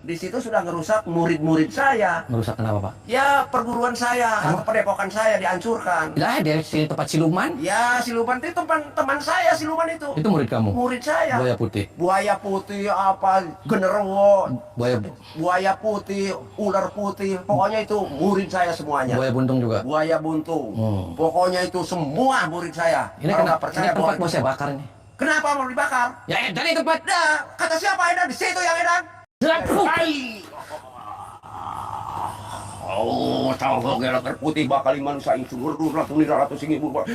Di situ sudah ngerusak murid-murid saya. Merusak kenapa, Pak? Ya, perguruan saya atau padepokan saya dihancurkan. Lah, dia si tempat siluman. Ya, siluman itu teman saya, siluman itu. Itu murid kamu. Murid saya. Buaya putih. Buaya putih apa, genderuwo, Buaya buaya putih, ular putih, pokoknya itu murid saya semuanya. buaya buntung juga. Buaya buntung. Pokoknya itu semua murid saya. Ini Kalau kena, nggak percaya ini tempat bawa mau itu saya semua. bakar ini. Kenapa mau dibakar? Ya, Edan ini tempat. Nah, kata siapa Edan? Di situ yang Edan. Hai. Oh, tahu gak terputih bakal manusia yang sumur ratu ni ratu singi buat.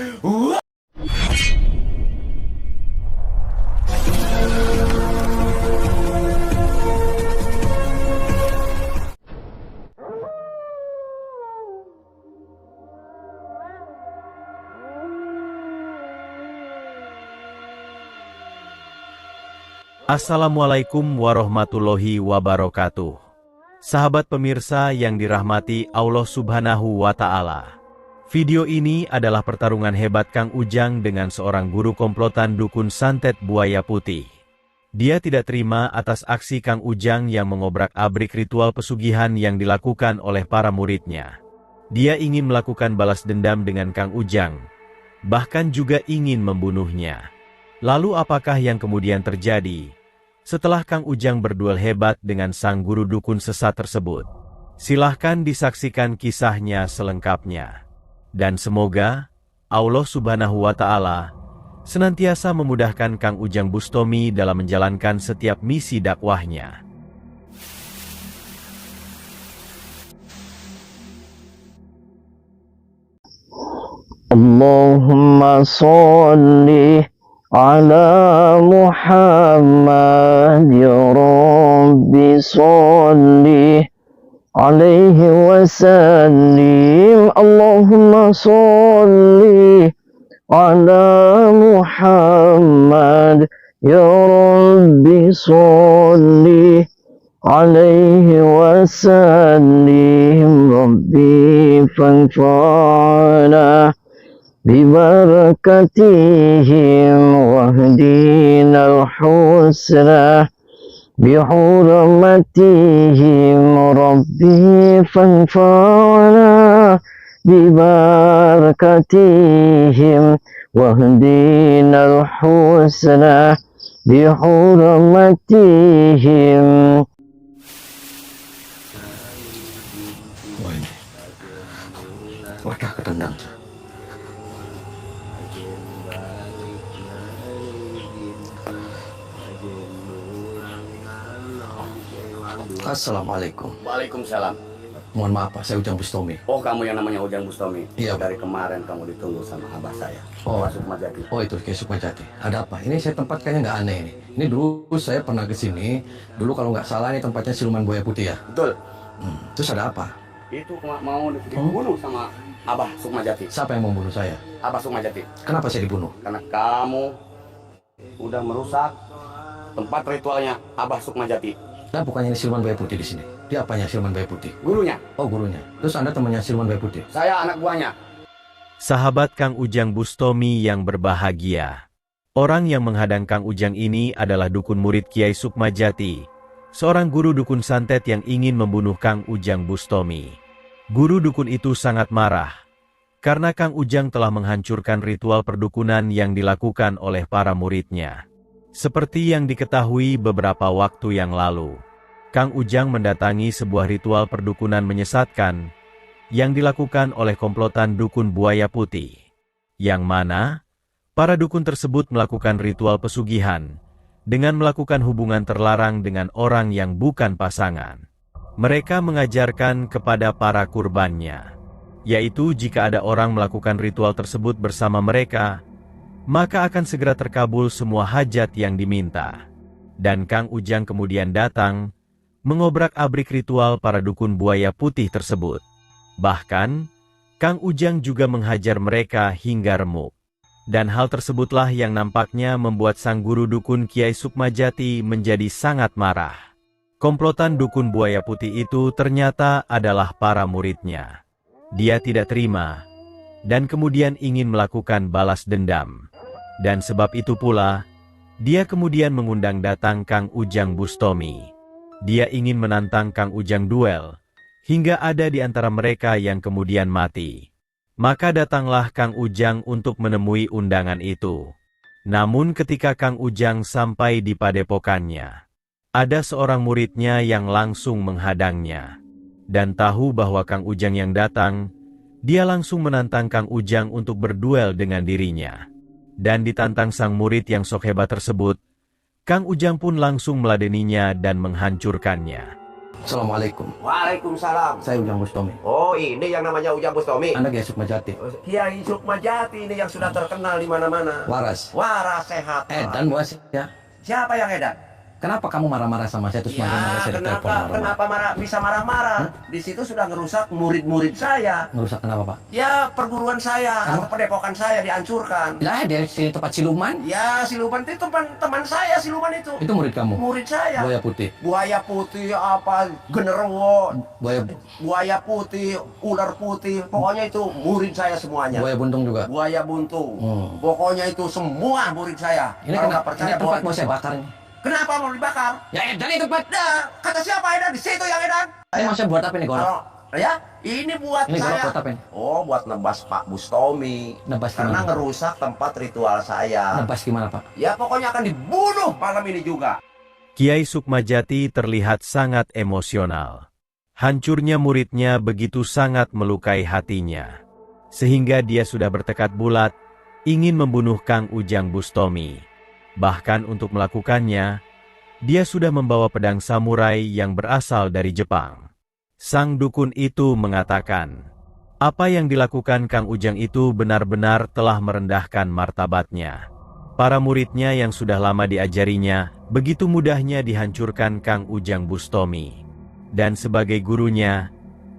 Assalamualaikum warahmatullahi wabarakatuh. Sahabat pemirsa yang dirahmati Allah Subhanahu wa Ta'ala. Video ini adalah pertarungan hebat Kang Ujang dengan seorang guru komplotan dukun santet buaya putih. Dia tidak terima atas aksi Kang Ujang yang mengobrak-abrik ritual pesugihan yang dilakukan oleh para muridnya. Dia ingin melakukan balas dendam dengan Kang Ujang, bahkan juga ingin membunuhnya. Lalu apakah yang kemudian terjadi setelah Kang Ujang berduel hebat dengan sang guru dukun sesat tersebut? Silahkan disaksikan kisahnya selengkapnya. Dan semoga Allah Subhanahu wa Ta'ala senantiasa memudahkan Kang Ujang Bustomi dalam menjalankan setiap misi dakwahnya. Allahumma sholli على محمد يا رب صل عليه وسلم اللهم صل على محمد يا رب صل عليه وسلم ربي فانفعنا ببركتهم واهدنا الحسنى بحرمتهم ربي فانفعنا ببركتهم واهدنا الحسنى بحرمتهم. Wah, ini. Wadah ketendang. Assalamualaikum. Waalaikumsalam. Mohon maaf, Pak, saya Ujang Bustomi. Oh, kamu yang namanya Ujang Bustomi. Iya. Dari kemarin kamu ditunggu sama abah saya. Oh. Pak Sukmajati. Oh, itu kayak Sukmajati. Ada apa? Ini saya tempat kayaknya nggak aneh ini. Ini dulu saya pernah ke sini. Dulu kalau nggak salah ini tempatnya siluman buaya putih ya. Betul. Terus ada apa? Itu mau dibunuh sama abah Sukmajati. Siapa yang membunuh saya? Abah Sukmajati. Kenapa saya dibunuh? Karena kamu udah merusak tempat ritualnya abah Sukmajati. Nah, bukannya ini siluman buaya putih di sini. Dia apanya siluman buaya putih? Gurunya. Oh, gurunya. Terus Anda temannya siluman buaya putih? Saya anak buahnya. Sahabat Kang Ujang Bustomi yang berbahagia. Orang yang menghadang Kang Ujang ini adalah dukun murid Kiai Sukmajati, seorang guru dukun santet yang ingin membunuh Kang Ujang Bustomi. Guru dukun itu sangat marah, karena Kang Ujang telah menghancurkan ritual perdukunan yang dilakukan oleh para muridnya. Seperti yang diketahui beberapa waktu yang lalu, Kang Ujang mendatangi sebuah ritual perdukunan menyesatkan yang dilakukan oleh komplotan dukun buaya putih, yang mana para dukun tersebut melakukan ritual pesugihan dengan melakukan hubungan terlarang dengan orang yang bukan pasangan. Mereka mengajarkan kepada para kurbannya, yaitu jika ada orang melakukan ritual tersebut bersama mereka, maka akan segera terkabul semua hajat yang diminta. Dan Kang Ujang kemudian datang, mengobrak-abrik ritual para dukun buaya putih tersebut. Bahkan, Kang Ujang juga menghajar mereka hingga remuk. Dan hal tersebutlah yang nampaknya membuat sang guru dukun Kiai Sukmajati menjadi sangat marah. Komplotan dukun buaya putih itu ternyata adalah para muridnya. Dia tidak terima, dan kemudian ingin melakukan balas dendam. Dan sebab itu pula, dia kemudian mengundang datang Kang Ujang Bustomi. Dia ingin menantang Kang Ujang duel, hingga ada di antara mereka yang kemudian mati. Maka datanglah Kang Ujang untuk menemui undangan itu. Namun ketika Kang Ujang sampai di padepokannya, ada seorang muridnya yang langsung menghadangnya. Dan tahu bahwa Kang Ujang yang datang, dia langsung menantang Kang Ujang untuk berduel dengan dirinya. Dan ditantang sang murid yang sok hebat tersebut, Kang Ujang pun langsung meladeninya dan menghancurkannya. Assalamualaikum. Waalaikumsalam. Saya Ujang Bustomi. Oh, ini yang namanya Ujang Bustomi. Anda Kiai Sukmajati. Kiai Sukmajati ini yang sudah terkenal di mana-mana. Waras. Waras sehat. Dan buat ya. Siapa yang edan? Kenapa kamu marah-marah sama saya terus marah-marah saya ditelepon marah-marah? Kenapa bisa marah-marah? Di situ sudah ngerusak murid-murid saya. Ngerusak kenapa, Pak? Ya, perguruan saya atau padepokan saya dihancurkan. Lah, dari sini tempat siluman. Ya, siluman itu teman saya, siluman itu. Itu murid kamu? Murid saya. Buaya putih. Buaya putih apa? Genderuwo. Buaya putih, ular putih. Pokoknya itu murid saya semuanya. Buaya buntung juga. Buaya buntung. Pokoknya itu semua murid saya. Ini Kalau kena, nggak percaya, ini tempat mau saya bakar ini. Kenapa mau dibakar? Ya edan itu tempat. Nah, kata siapa edan? Di situ yang edan. Ini mau saya buat apa ini, golok? Kalau ya, ini buat Ini golok saya. buat apa ini? Oh, buat nebas Pak Bustomi. Nebas Karena gimana? ngerusak tempat ritual saya. Nebas gimana, Pak? Ya, pokoknya akan dibunuh malam ini juga. Kiai Sukmajati terlihat sangat emosional. Hancurnya muridnya begitu sangat melukai hatinya. Sehingga dia sudah bertekad bulat, ingin membunuh Kang Ujang Bustomi. Bahkan untuk melakukannya, dia sudah membawa pedang samurai yang berasal dari Jepang. Sang dukun itu mengatakan, apa yang dilakukan Kang Ujang itu benar-benar telah merendahkan martabatnya. Para muridnya yang sudah lama diajarinya, begitu mudahnya dihancurkan Kang Ujang Bustomi. Dan sebagai gurunya,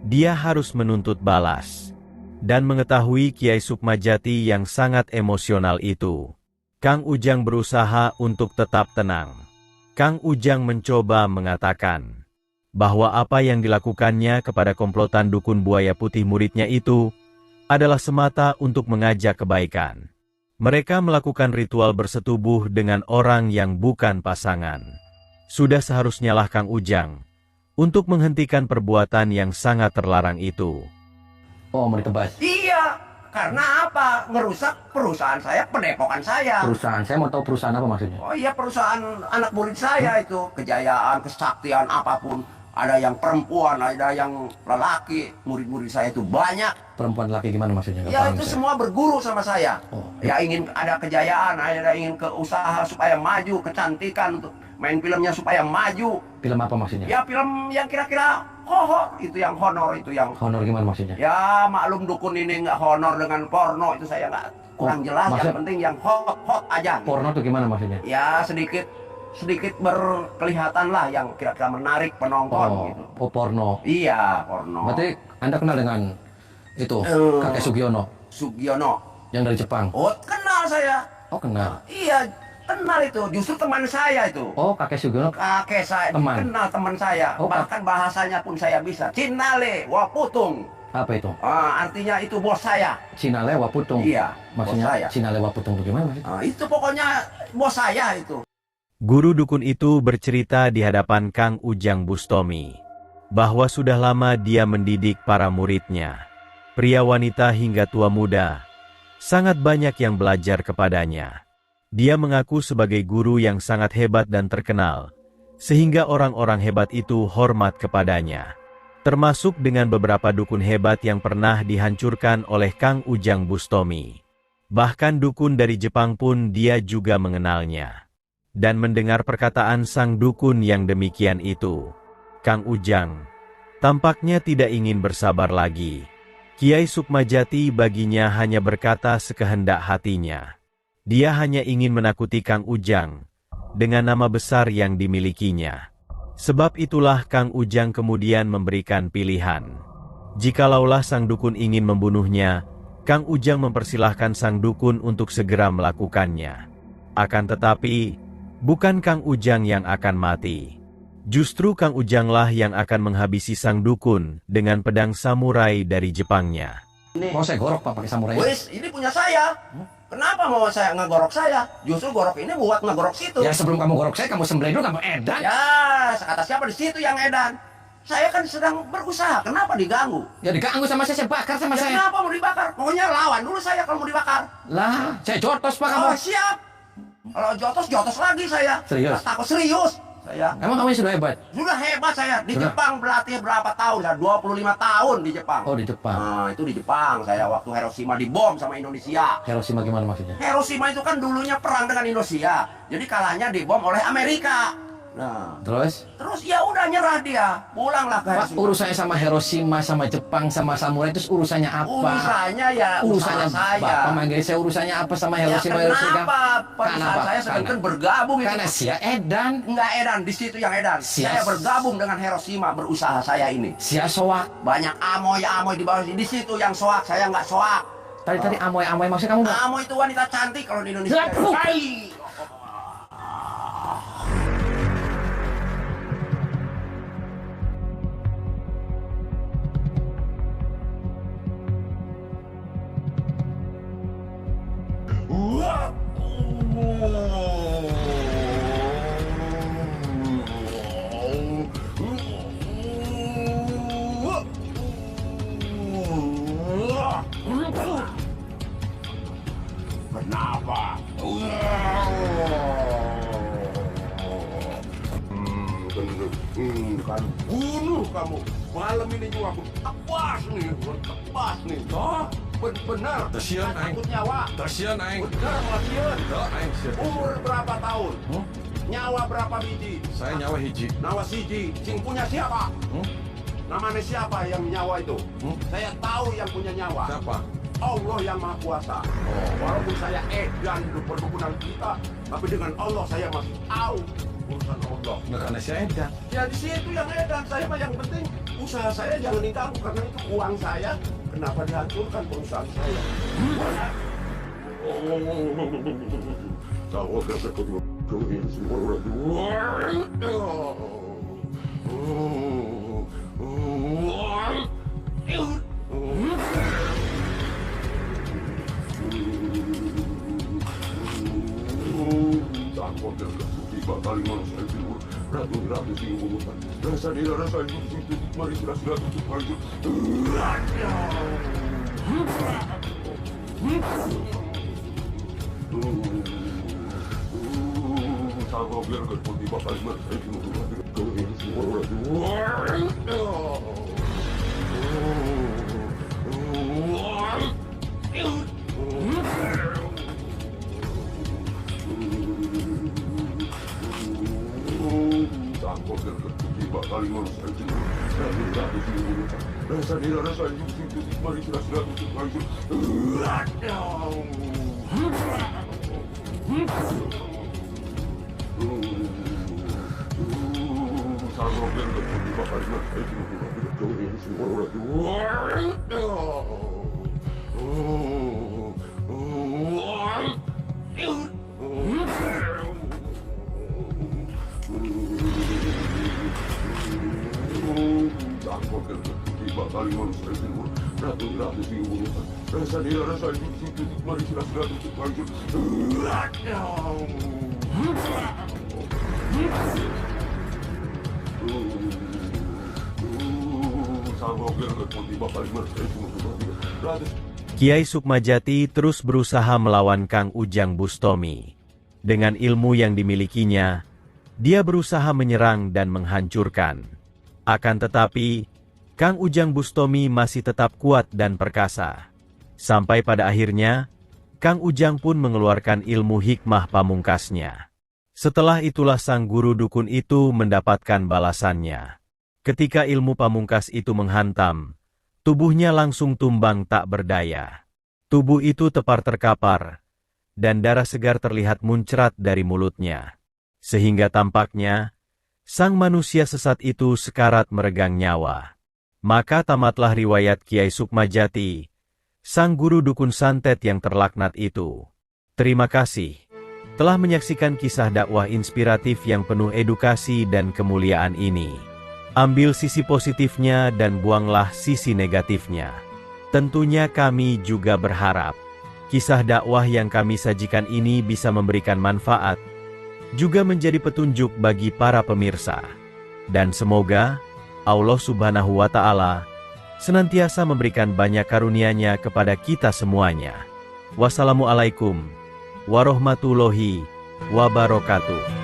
dia harus menuntut balas. Dan mengetahui Kiai Sukmajati yang sangat emosional itu, Kang Ujang berusaha untuk tetap tenang. Kang Ujang mencoba mengatakan bahwa apa yang dilakukannya kepada komplotan dukun buaya putih muridnya itu adalah semata untuk mengajak kebaikan. Mereka melakukan ritual bersetubuh dengan orang yang bukan pasangan. Sudah seharusnya lah Kang Ujang untuk menghentikan perbuatan yang sangat terlarang itu. Oh, mau ditebas. Iya. Karena apa? Ngerusak perusahaan saya, padepokan saya. Perusahaan. Saya mau tahu perusahaan apa maksudnya. Oh iya, perusahaan anak murid saya itu. Kejayaan, kesaktian, apapun. Ada yang perempuan, ada yang lelaki. Murid-murid saya itu banyak. Perempuan laki gimana maksudnya? Nggak Ya paham itu saya. semua berguru sama saya. Oh. Ya ingin ada kejayaan, ada ingin ke usaha supaya maju, kecantikan, untuk main filmnya supaya maju. Film apa maksudnya? Ya film yang kira-kira itu yang honor, itu yang Honor gimana maksudnya? ya maklum dukun ini nggak honor dengan porno, itu saya nggak kurang jelas. Yang maksud- penting yang hot aja. Porno tuh gimana maksudnya? Ya sedikit berkelihatan lah yang kira-kira menarik penonton gitu. Oh, porno. Iya, porno. Berarti Anda kenal dengan itu kakek Sugiono Sugiono. yang dari Jepang? Oh, kenal saya. Oh, kenal. Iya, kenal itu. Justru teman saya itu. Oh, kakek Sugiono. Kakek saya, Teman. kenal teman saya. Oh, Bahkan bahasanya pun saya bisa. Cinale, waputung. Apa itu? Artinya itu bos saya. Cinale Waputung. Iya, Maksudnya bos saya. Cinale Waputung itu gimana maksudnya? Itu pokoknya bos saya itu. Guru dukun itu bercerita di hadapan Kang Ujang Bustomi bahwa sudah lama dia mendidik para muridnya. Pria wanita hingga tua muda, sangat banyak yang belajar kepadanya. Dia mengaku sebagai guru yang sangat hebat dan terkenal, sehingga orang-orang hebat itu hormat kepadanya. Termasuk dengan beberapa dukun hebat yang pernah dihancurkan oleh Kang Ujang Bustomi. Bahkan dukun dari Jepang pun dia juga mengenalnya. Dan mendengar perkataan sang dukun yang demikian itu, Kang Ujang tampaknya tidak ingin bersabar lagi. Kiai Sukmajati baginya hanya berkata sekehendak hatinya. Dia hanya ingin menakuti Kang Ujang dengan nama besar yang dimilikinya. Sebab itulah Kang Ujang kemudian memberikan pilihan. Jikalaulah sang dukun ingin membunuhnya, Kang Ujang mempersilahkan sang dukun untuk segera melakukannya. Akan tetapi, bukan Kang Ujang yang akan mati. Justru Kang Ujanglah yang akan menghabisi sang dukun dengan pedang samurai dari Jepangnya. Ini, Mau saya gorok Pak pakai samurai. wis, ini punya saya. Kenapa mau saya ngegorok saya? Justru gorok ini buat ngegorok situ. Ya sebelum kamu gorok saya, kamu sembelih dulu, kamu edan. Ya, kata siapa di situ yang edan? Saya kan sedang berusaha, kenapa diganggu? Ya diganggu sama saya bakar sama Ya, saya. kenapa mau dibakar? Pokoknya lawan dulu saya kalau mau dibakar. Lah, saya jotos pak kamu. Oh siap. Kalau jotos lagi saya. Serius? Takut serius. Saya. Emang kamu sudah hebat? Sudah hebat saya. Di Sudah? Jepang berlatih berapa tahun? Ya, 25 tahun di Jepang. Oh di Jepang. Nah, itu di Jepang. Saya waktu Hiroshima dibom sama Indonesia. Hiroshima gimana maksudnya? Hiroshima itu kan dulunya perang dengan Indonesia. Jadi kalahnya dibom oleh Amerika. Nah, Terus? ya udah nyerah dia. Pulanglah ke Pak, Hiroshima. urusannya sama Hiroshima, sama Jepang, sama samurai itu urusannya apa? Urusannya ya Urusannya usaha saya. Bapak manggil saya urusannya apa sama Ya, Hiroshima, Hiroshima? kenapa? Perusahaan saya sedang bergabung Karena itu. sia edan, Enggak edan, di situ yang edan. Saya bergabung dengan Hiroshima berusaha saya ini. sia soak. Banyak amoy di bawah di situ yang soak, saya nggak soak. Tadi amoy maksud kamu nggak? Amoy itu wanita cantik kalau di Indonesia. Lah, Hai. Kenapa? Kan bunuh kamu. Malam ini juga aku tebas nih. Toh, benar. Tersian, Aing. Takut nyawa. Tersian aing. Benar, Masian. Aing Umur berapa tahun? Hmm? Nyawa berapa biji? Saya nyawa hiji. Nyawa siji. Sing punya siapa? Namanya siapa yang nyawa itu? Saya tahu yang punya nyawa. Siapa? Allah yang Maha Kuasa. Walaupun saya edan di perkebunan kita, tapi dengan Allah saya masih tahu urusan Allah. Nggak karena saya edan. Ya di situ yang edan, saya mah yang penting usaha saya jangan diganggu karena itu uang saya. Kenapa dihancurkan perusahaan saya? Kiai Sukmajati terus berusaha melawan Kang Ujang Bustomi. Dengan ilmu yang dimilikinya, dia berusaha menyerang dan menghancurkan. Akan tetapi, Kang Ujang Bustomi masih tetap kuat dan perkasa. Sampai pada akhirnya, Kang Ujang pun mengeluarkan ilmu hikmah pamungkasnya. Setelah itulah sang guru dukun itu mendapatkan balasannya. Ketika ilmu pamungkas itu menghantam, tubuhnya langsung tumbang tak berdaya. Tubuh itu tepar terkapar, dan darah segar terlihat muncrat dari mulutnya. Sehingga tampaknya, sang manusia sesat itu sekarat meregang nyawa. Maka tamatlah riwayat Kiai Sukmajati, sang guru dukun santet yang terlaknat itu. Terima kasih telah menyaksikan kisah dakwah inspiratif yang penuh edukasi dan kemuliaan ini. Ambil sisi positifnya dan buanglah sisi negatifnya. Tentunya kami juga berharap kisah dakwah yang kami sajikan ini bisa memberikan manfaat, juga menjadi petunjuk bagi para pemirsa. Dan semoga Allah Subhanahu wa Ta'ala senantiasa memberikan banyak karunia-Nya kepada kita semuanya. Wassalamualaikum warahmatullahi wabarakatuh.